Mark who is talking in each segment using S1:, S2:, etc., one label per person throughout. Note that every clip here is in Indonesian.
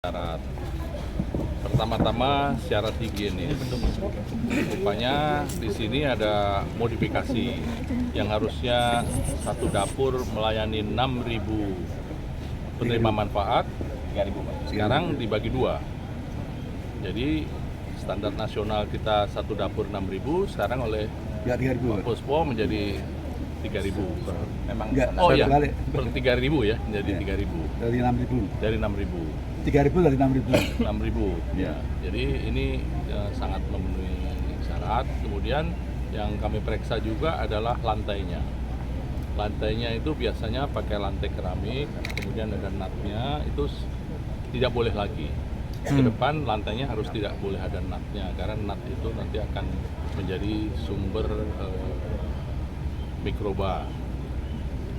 S1: Syarat pertama-tama syarat higienis. Rupanya di sini ada modifikasi yang harusnya satu dapur melayani 6.000 penerima manfaat, sekarang dibagi dua. Jadi standar nasional kita satu dapur 6.000, sekarang oleh Pak Puspo menjadi 3.000.
S2: Memang
S1: Oh iya, per 3.000 ya, menjadi 3.000.
S2: Dari 6.000.
S1: Dari 6.000.
S2: 3.000 dari 6.000.
S1: 6.000 ya. Jadi ini sangat memenuhi syarat. Kemudian yang kami periksa juga adalah lantainya. Lantainya itu biasanya pakai lantai keramik, kemudian ada natnya, itu tidak boleh lagi. Ke depan lantainya harus tidak boleh ada natnya, karena nat itu nanti akan menjadi sumber mikroba.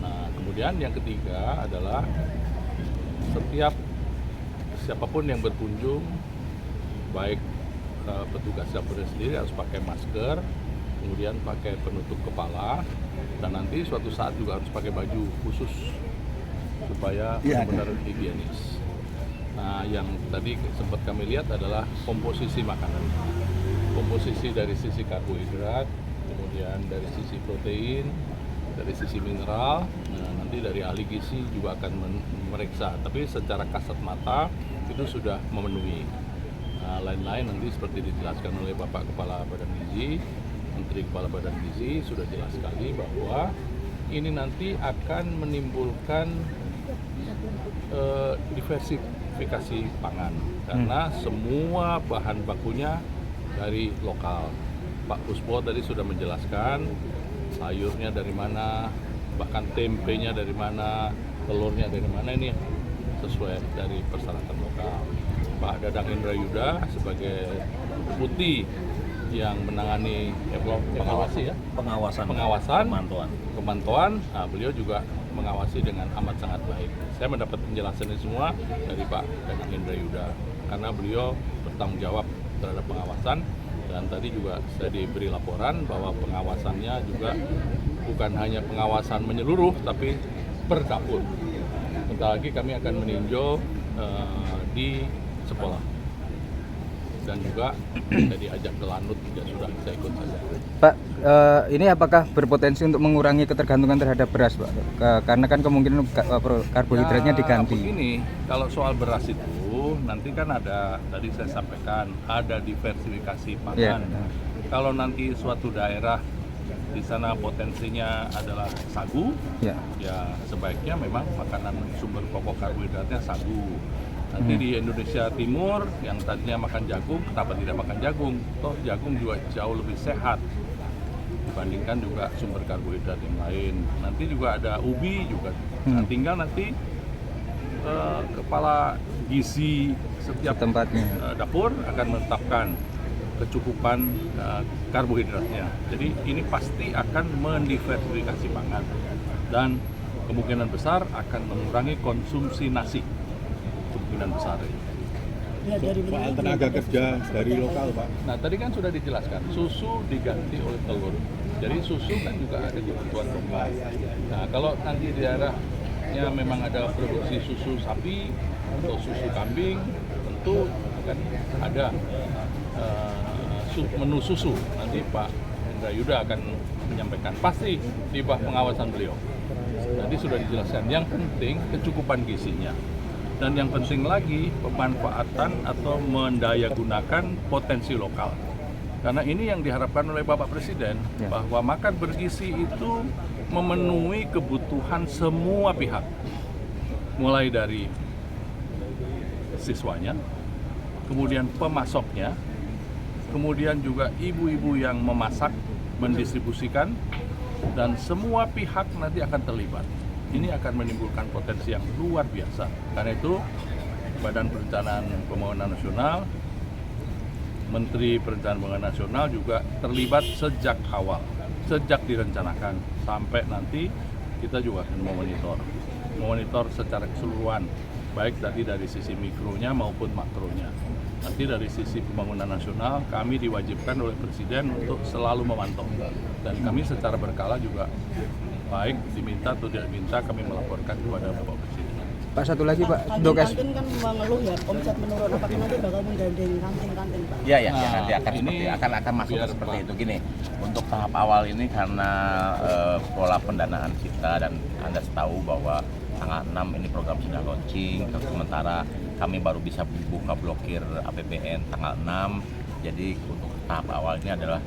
S1: Nah, kemudian yang ketiga adalah setiap siapapun yang berkunjung, baik petugas dapurnya sendiri harus pakai masker, kemudian pakai penutup kepala, dan nanti suatu saat juga harus pakai baju khusus supaya benar-benar higienis. Nah, yang tadi sempat kami lihat adalah komposisi makanan. Komposisi dari sisi karbohidrat, kemudian dari sisi protein, dari sisi mineral. Nah, nanti dari ahli gizi juga akan memeriksa, tapi secara kasat mata itu sudah memenuhi. Nah, lain-lain nanti seperti dijelaskan oleh Bapak Kepala Badan Gizi, Menteri Kepala Badan Gizi sudah jelas sekali bahwa ini nanti akan menimbulkan diversifikasi pangan, karena semua bahan bakunya dari lokal. Pak Puspo tadi sudah menjelaskan sayurnya dari mana, bahkan tempenya dari mana, telurnya dari mana, ini sesuai dari persyaratan lokal. Pak Dadang Indrayuda sebagai deputi yang menangani pengawasan, pemantauan, nah, beliau juga mengawasi dengan amat sangat baik. Saya mendapat penjelasan ini semua dari Pak Dadang Indrayuda, karena beliau bertanggung jawab terhadap pengawasan. Dan tadi juga saya diberi laporan bahwa pengawasannya juga bukan hanya pengawasan menyeluruh, tapi per dapur. Bentar lagi kami akan meninjau di sekolah. Dan juga saya diajak ke Lanut, juga sudah saya ikut saja.
S3: Pak, ini apakah berpotensi untuk mengurangi ketergantungan terhadap beras, Pak? Karena kan kemungkinan karbohidratnya diganti.
S1: Begini, kalau soal beras itu nanti kan ada, tadi saya sampaikan, ada diversifikasi pangan. Kalau nanti suatu daerah di sana potensinya adalah sagu, ya sebaiknya memang makanan sumber pokok karbohidratnya sagu. Nanti di Indonesia Timur yang tadinya makan jagung, kenapa tidak makan jagung? Toh jagung juga jauh lebih sehat dibandingkan juga sumber karbohidrat yang lain. Nanti juga ada ubi juga. Nah, tinggal nanti kepala gizi setiap tempatnya dapur akan menetapkan kecukupan karbohidratnya. Jadi ini pasti akan mendiversifikasi pangan dan kemungkinan besar akan mengurangi konsumsi nasi. Kemungkinan besar
S4: ya, soal tenaga kerja dari lokal, Pak.
S1: Nah, tadi kan sudah dijelaskan, susu diganti oleh telur. Jadi susu kan juga ada kebutuhan lokal. Nah, kalau nanti di daerahnya memang ada produksi susu sapi atau susu kambing, tentu kan ada menu susu. Nanti Pak Indrayuda akan menyampaikan, pasti di bawah pengawasan beliau. Nanti sudah dijelaskan, yang penting kecukupan gizinya. Dan yang penting lagi, pemanfaatan atau mendayagunakan potensi lokal. Karena ini yang diharapkan oleh Bapak Presiden, bahwa makan bergizi itu memenuhi kebutuhan semua pihak. Mulai dari siswanya, kemudian pemasoknya, kemudian juga ibu-ibu yang memasak, mendistribusikan, dan semua pihak nanti akan terlibat. Ini akan menimbulkan potensi yang luar biasa. Karena itu Badan Perencanaan Pembangunan Nasional, Menteri Perencanaan Pembangunan Nasional juga terlibat sejak awal, sejak direncanakan sampai nanti kita juga akan memonitor secara keseluruhan, baik tadi dari sisi mikronya maupun makronya. Nanti dari sisi pembangunan nasional kami diwajibkan oleh Presiden untuk selalu memantau, dan kami secara berkala juga baik diminta atau tidak diminta kami melaporkan kepada Bapak Presiden.
S3: Pak satu lagi Pak,
S5: Kantin
S3: Dokes.
S5: kan mengeluh ya omset menurun, apakah nanti bakal menggandeng kantin-kantin Pak?
S6: Iya ya, nanti akan
S1: Ini
S6: seperti akan masuk
S1: biar
S6: seperti
S1: Pak.
S6: itu. Gini, untuk tahap awal ini karena pola pendanaan kita dan Anda tahu bahwa tanggal 6 ini program sudah launching, sementara kami baru bisa buka blokir APBN tanggal 6. Jadi untuk tahap awal ini adalah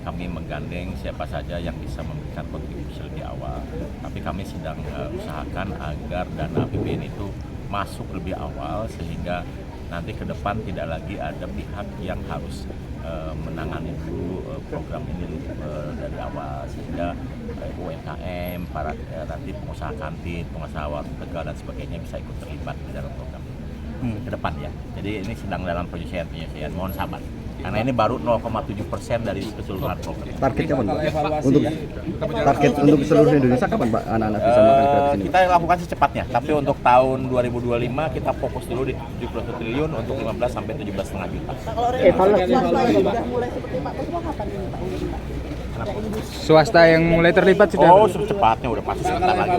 S6: kami menggandeng siapa saja yang bisa memberikan kontribusi lebih awal. Tapi kami sedang usahakan agar dana APBN itu masuk lebih awal sehingga nanti ke depan tidak lagi ada pihak yang harus menangani dulu program ini dari awal, sehingga UMKM, para nanti pengusaha kantin, pengusaha warung tegal dan sebagainya bisa ikut terlibat di dalam program ke depan ya. Jadi ini sedang dalam penyelesaian, mohon sabar. Karena ini baru 0,7% dari keseluruhan program.
S7: Targetnya kapan Pak? Untuk target untuk seluruh Indonesia kapan Pak anak-anak bisa makan gratis ini?
S6: Kita lakukan secepatnya, tapi untuk tahun 2025 kita fokus dulu di 71 triliun untuk 15 sampai 17,5 juta.
S5: Nah, kalau swasta yang sudah mulai seperti Pak Kuswo kapan ini Pak?
S3: Swasta yang mulai terlibat sudah.
S6: Oh, secepatnya udah pasti sebentar lagi.